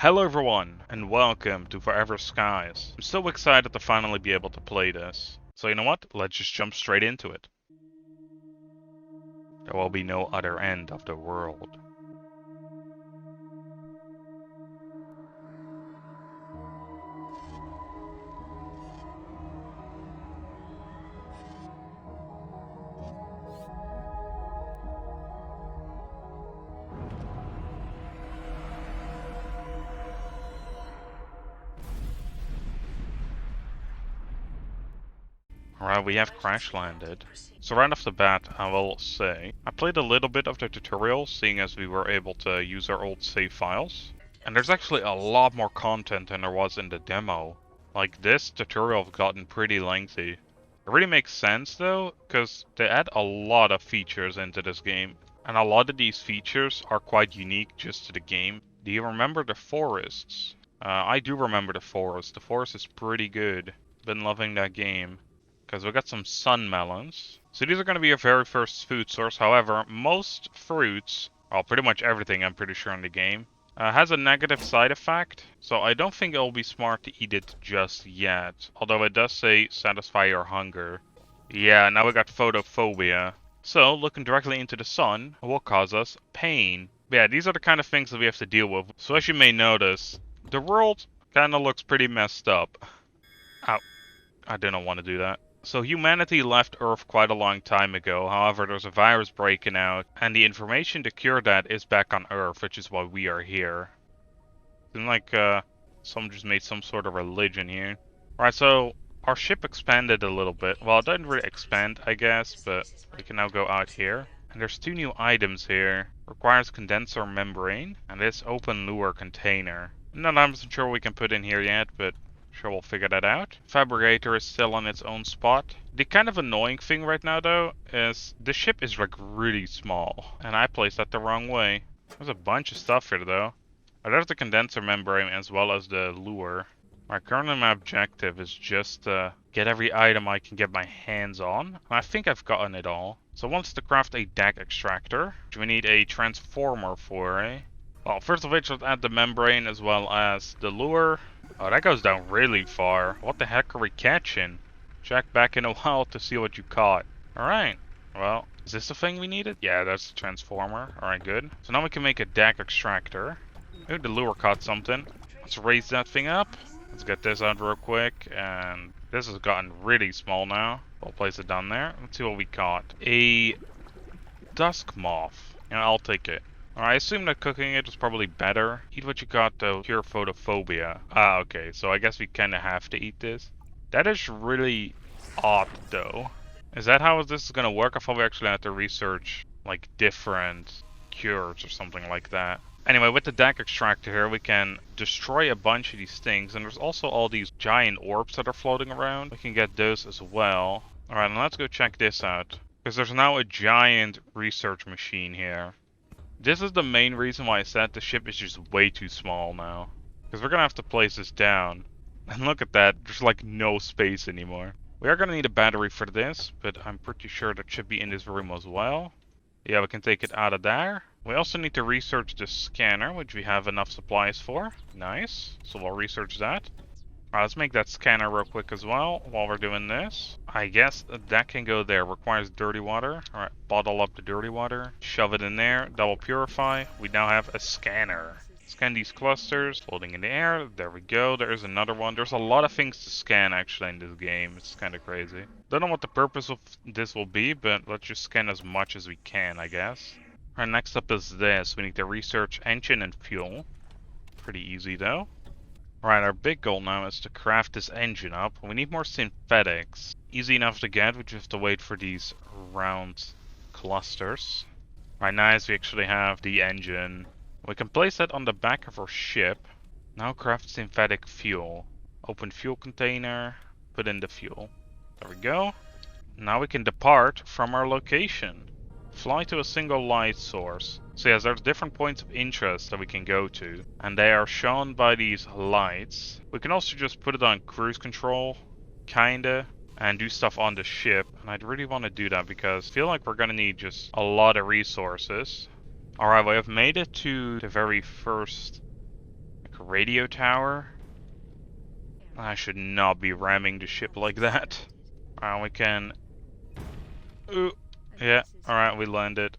Hello everyone, and welcome to Forever Skies. I'm so excited to finally be able to play this. So you know what? Let's just jump straight into it. There will be no other end of the world. Alright, we have crash landed. So right off the bat, I will say, I played a little bit of the tutorial, seeing as we were able to use our old save files. And there's actually a lot more content than there was in the demo. Like, this tutorial has gotten pretty lengthy. It really makes sense though, because they add a lot of features into this game. And a lot of these features are quite unique just to the game. Do you remember the forests? I do remember the forest. The forest is pretty good. Been loving that game. Because we got some sun melons. So these are going to be our very first food source. However, most fruits, well, pretty much everything I'm pretty sure in the game, has a negative side effect. So I don't think it'll be smart to eat it just yet. Although it does say satisfy your hunger. Yeah, now we got photophobia. So looking directly into the sun will cause us pain. But yeah, these are the kind of things that we have to deal with. So as you may notice, the world kind of looks pretty messed up. Ow. I didn't want to do that. So humanity left Earth quite a long time ago, however there's a virus breaking out, and the information to cure that is back on Earth, which is why we are here. Seems like someone just made some sort of religion here. Right, so our ship expanded a little bit. Well, it didn't really expand, I guess, but we can now go out here. And there's two new items here. Requires condenser membrane, and this open lure container. I'm not 100% sure what we can put in here yet, but sure, we'll figure that out. Fabricator is still on its own spot. The kind of annoying thing right now, though, is the ship is like really small. And I placed that the wrong way. There's a bunch of stuff here, though. There's the condenser membrane as well as the lure. Currently my objective is just to get every item I can get my hands on. And I think I've gotten it all. So once to craft a deck extractor, which we need a transformer for, eh? Well, first of which, let's add the membrane as well as the lure. Oh, that goes down really far. What the heck are we catching? Check back in a while to see what you caught. Alright. Well, is this the thing we needed? Yeah, that's the transformer. Alright, good. So now we can make a deck extractor. Ooh, the lure caught something. Let's raise that thing up. Let's get this out real quick. And this has gotten really small now. We'll place it down there. Let's see what we caught. A dusk moth. Yeah, I'll take it. I assume that cooking it is probably better. Eat what you got to cure photophobia. Ah, okay, so I guess we kinda have to eat this. That is really odd, though. Is that how this is gonna work? I thought we actually had to research, like, different cures or something like that. Anyway, with the deck extractor here, we can destroy a bunch of these things. And there's also all these giant orbs that are floating around. We can get those as well. Alright, now let's go check this out. Because there's now a giant research machine here. This is the main reason why I said the ship is just way too small now. Because we're going to have to place this down. And look at that, there's like no space anymore. We are going to need a battery for this, but I'm pretty sure that should be in this room as well. Yeah, we can take it out of there. We also need to research the scanner, which we have enough supplies for. Nice, so we'll research that. Let's make that scanner real quick as well while we're doing this. I guess that can go there. Requires dirty water. Alright, bottle up the dirty water. Shove it in there. That will purify. We now have a scanner. Scan these clusters. Floating in the air. There we go. There's another one. There's a lot of things to scan actually in this game. It's kind of crazy. Don't know what the purpose of this will be, but let's just scan as much as we can, I guess. Alright, next up is this. We need to research engine and fuel. Pretty easy though. Alright, our big goal now is to craft this engine up. We need more synthetics. Easy enough to get, we just have to wait for these round clusters. Right, nice, we actually have the engine. We can place that on the back of our ship. Now craft synthetic fuel. Open fuel container, put in the fuel. There we go. Now we can depart from our location. Fly to a single light source. So yes, there's different points of interest that we can go to, and they are shown by these lights. We can also just put it on cruise control, kinda, and do stuff on the ship. And I'd really want to do that because I feel like we're gonna need just a lot of resources. Alright, we have made it to the very first radio tower. I should not be ramming the ship like that. We can... Ooh. Yeah, alright, we landed.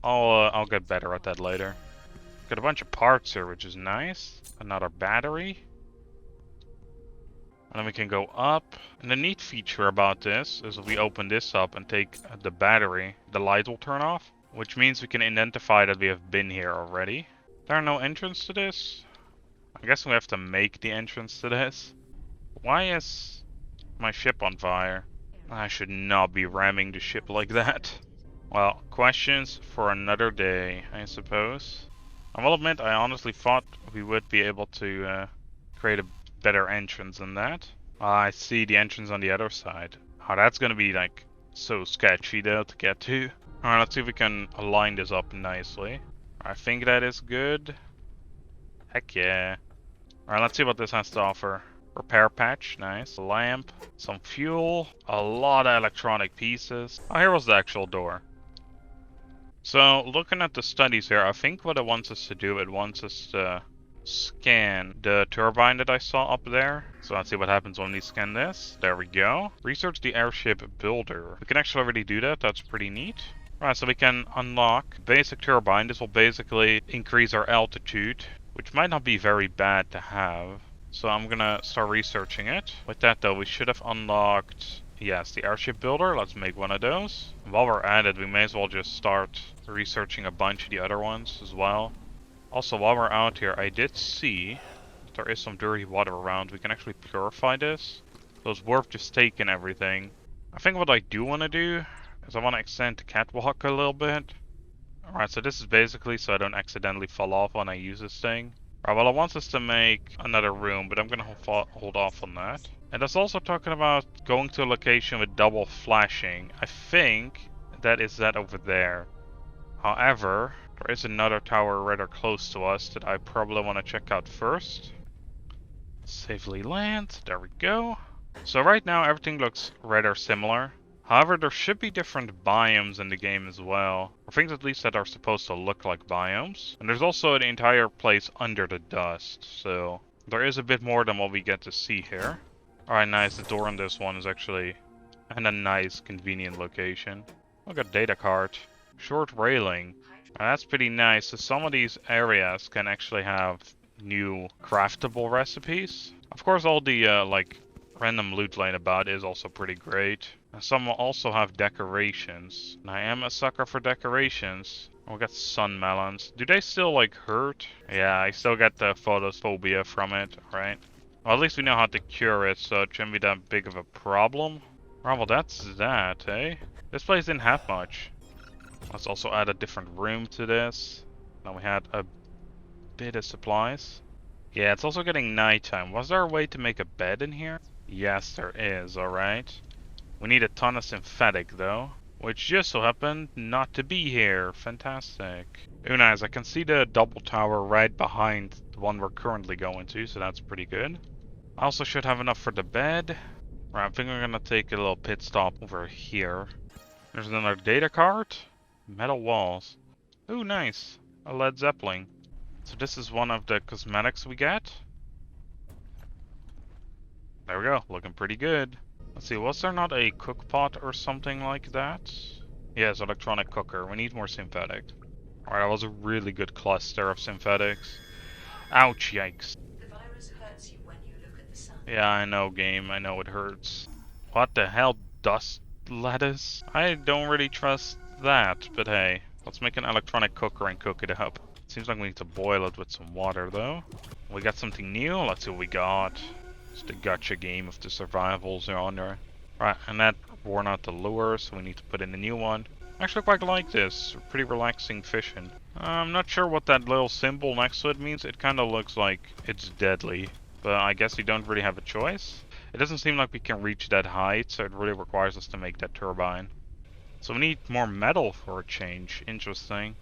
I'll get better at that later. Got a bunch of parts here, which is nice. Another battery. And then we can go up. And the neat feature about this is if we open this up and take the battery, the light will turn off. Which means we can identify that we have been here already. There are no entrance to this. I guess we have to make the entrance to this. Why is my ship on fire? I should not be ramming the ship like that. Well, questions for another day, I suppose. I will admit, I honestly thought we would be able to create a better entrance than that. I see the entrance on the other side. Oh, that's gonna be like so sketchy though to get to. Alright, let's see if we can align this up nicely. I think that is good. Heck yeah. Alright, let's see what this has to offer. Repair patch, nice. A lamp, some fuel, a lot of electronic pieces. Oh, here was the actual door. So, looking at the studies here, I think what it wants us to do, it wants us to scan the turbine that I saw up there. So let's see what happens when we scan this. There we go. Research the airship builder. We can actually already do that, that's pretty neat. Right, so we can unlock basic turbine. This will basically increase our altitude, which might not be very bad to have. So I'm gonna start researching it. With that though, we should have unlocked, yes, the airship builder. Let's make one of those. While we're at it, we may as well just start researching a bunch of the other ones as well. Also, while we're out here, I did see that there is some dirty water around. We can actually purify this. So it's worth just taking everything. I think what I do want to do is I want to extend the catwalk a little bit. Alright, so this is basically so I don't accidentally fall off when I use this thing. Alright, well, it wants us to make another room, but I'm going to hold off on that. And it's also talking about going to a location with double flashing. I think that is that over there. However, there is another tower rather close to us that I probably want to check out first. Safely land, there we go. So right now everything looks rather similar. However, there should be different biomes in the game as well. Or things at least that are supposed to look like biomes. And there's also an entire place under the dust. So there is a bit more than what we get to see here. Alright, nice. The door on this one is actually in a nice, convenient location. Look at data card. Short railing. That's pretty nice. So some of these areas can actually have new craftable recipes. Of course, all the like random loot laying about is also pretty great. And some will also have decorations. And I am a sucker for decorations. We got sun melons. Do they still like hurt? Yeah, I still get the photophobia from it, right? Well, at least we know how to cure it, so it shouldn't be that big of a problem. Right, well, that's that, eh? This place didn't have much. Let's also add a different room to this. Now we had a bit of supplies. Yeah, it's also getting nighttime. Was there a way to make a bed in here? Yes, there is, alright. We need a ton of synthetic, though. Which just so happened not to be here. Fantastic. Ooh, nice. I can see the double tower right behind the one we're currently going to, so that's pretty good. I also should have enough for the bed. Right, I think I'm gonna take a little pit stop over here. There's another data card. Metal walls. Ooh, nice. A Led Zeppelin. So this is one of the cosmetics we get. There we go. Looking pretty good. Let's see, was there not a cook pot or something like that? Yes, electronic cooker. We need more synthetic. Alright, that was a really good cluster of synthetics. Ouch, yikes. The virus hurts you when you look at the sun. Yeah, I know, game. I know it hurts. What the hell? Dust lettuce? I don't really trust that, but hey. Let's make an electronic cooker and cook it up. Seems like we need to boil it with some water, though. We got something new. Let's see what we got. It's the gacha game of the survivals on there. Right, and that worn out the lure, so we need to put in a new one. I actually quite like this. Pretty relaxing fishing. I'm not sure what that little symbol next to it means. It kind of looks like it's deadly. But I guess we don't really have a choice. It doesn't seem like we can reach that height, so it really requires us to make that turbine. So we need more metal for a change. Interesting.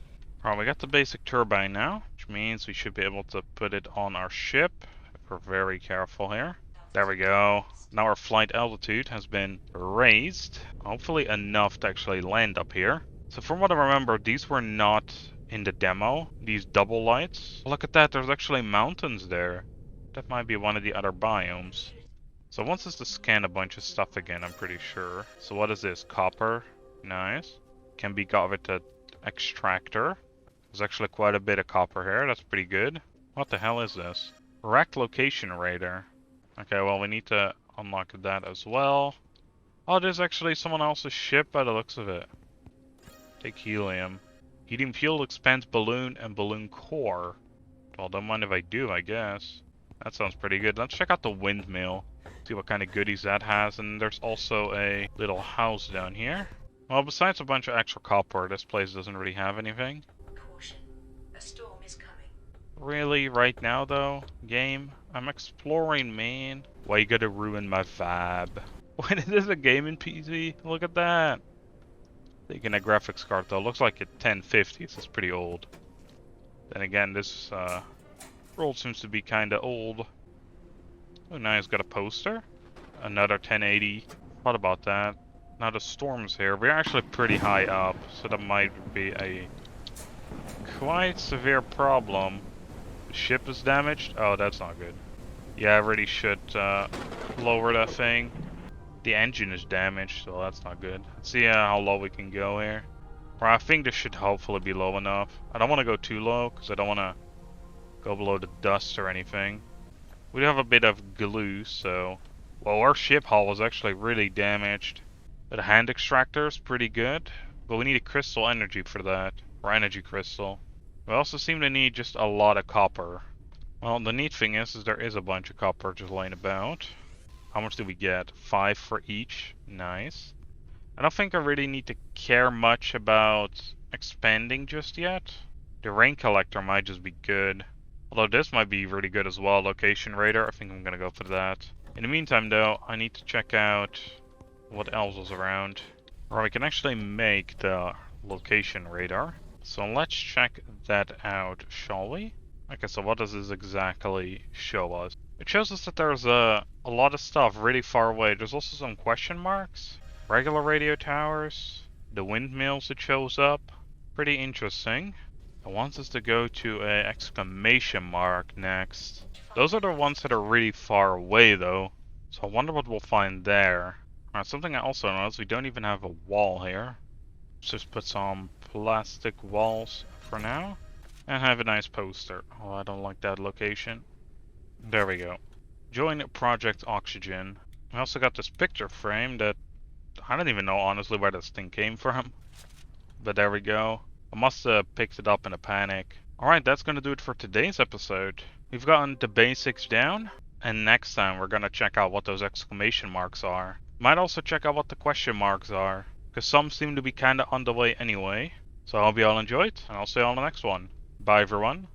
Alright, we got the basic turbine now, which means we should be able to put it on our ship. If we're very careful here. There we go. Now our flight altitude has been raised. Hopefully enough to actually land up here. So from what I remember, these were not in the demo. These double lights. Look at that, there's actually mountains there. That might be one of the other biomes. So it wants us to scan a bunch of stuff again, I'm pretty sure. So what is this? Copper. Nice. Can be got with the extractor. There's actually quite a bit of copper here, that's pretty good. What the hell is this? Rack location radar. Okay, well we need to unlock that as well. Oh, there's actually someone else's ship by the looks of it. Take helium. Helium fuel expands balloon and balloon core. Well, don't mind if I do, I guess. That sounds pretty good. Let's check out the windmill. See what kind of goodies that has. And there's also a little house down here. Well, besides a bunch of extra copper, this place doesn't really have anything. Caution. A storm is coming. Really? Right now, though? Game? I'm exploring, man. Why you gotta ruin my vibe? When is this a game in PC? Look at that. Taking a graphics card, though. Looks like a 1050, so it's pretty old. Then again, this world seems to be kinda old. Oh, nice. Got a poster. Another 1080. What about that? Now the storm's here. We're actually pretty high up, so that might be a quite severe problem. The ship is damaged. Oh, that's not good. Yeah, I really should lower that thing. The engine is damaged, so that's not good. Let's see how low we can go here. Well, I think this should hopefully be low enough. I don't want to go too low, because I don't want to go below the dust or anything. We do have a bit of glue, so... Well, our ship hull was actually really damaged. The hand extractor is pretty good, but we need a crystal energy for that. Or energy crystal. We also seem to need just a lot of copper. Well, the neat thing is there is a bunch of copper just laying about. How much do we get? 5 for each. Nice. I don't think I really need to care much about expanding just yet. The rain collector might just be good. Although this might be really good as well. Location radar, I think I'm gonna go for that. In the meantime though, I need to check out what else is around. Or we can actually make the location radar. So let's check that out, shall we? Okay, so what does this exactly show us? It shows us that there's a lot of stuff really far away. There's also some question marks. Regular radio towers. The windmills it shows up. Pretty interesting. It wants us to go to an exclamation mark next. Those are the ones that are really far away though. So I wonder what we'll find there. Alright, something I also noticed, we don't even have a wall here. Let's just put some plastic walls for now. And have a nice poster. Oh, I don't like that location. There we go. Join Project Oxygen. I also got this picture frame that I don't even know honestly where this thing came from. But there we go. I must have picked it up in a panic. Alright, that's gonna do it for today's episode. We've gotten the basics down. And next time we're gonna check out what those exclamation marks are. Might also check out what the question marks are. Because some seem to be kinda on the way anyway. So I hope you all enjoyed. And I'll see you all in the next one. Bye everyone.